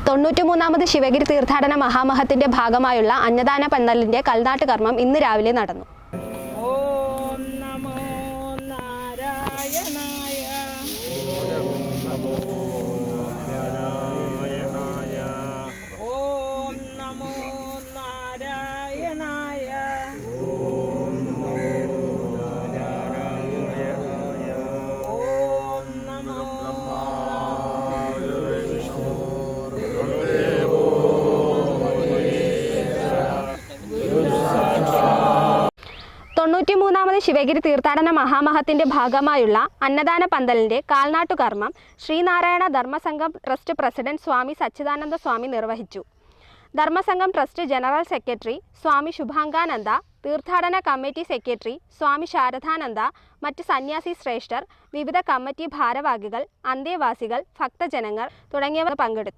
93ാമത് ശിവഗിരി തീർത്ഥാടന മഹാമഹത്തിന്റെ ഭാഗമായുള്ള അന്നദാന പന്തലിന്റെ കൽനാട്ട് കർമ്മം ഇന്ന് രാവിലെ നടന്നു. ഓം നമോ നാരായണായ. ഓം നമോ നാരായണായ. ഓം നമോ 93ാമത് ശിവഗിരി തീർത്ഥാടന മഹാമഹത്തിന്റെ ഭാഗമായുള്ള അന്നദാന പന്തലിന്റെ കാൽനാട്ടു കർമ്മം ശ്രീനാരായണ ധർമ്മസംഘം ട്രസ്റ്റ് പ്രസിഡന്റ് സ്വാമി സച്ചിദാനന്ദ സ്വാമി നിർവഹിച്ചു. ധർമ്മസംഘം ട്രസ്റ്റ് ജനറൽ സെക്രട്ടറി സ്വാമി ശുഭാംഗാനന്ദ, തീർത്ഥാടന കമ്മിറ്റി സെക്രട്ടറി സ്വാമി ശാരദാനന്ദ, മറ്റ് സന്യാസി ശ്രേഷ്ഠർ, വിവിധ കമ്മിറ്റി ഭാരവാഹികൾ, അന്തേവാസികൾ, ഭക്തജനങ്ങൾ തുടങ്ങിയവർ പങ്കെടുത്തു.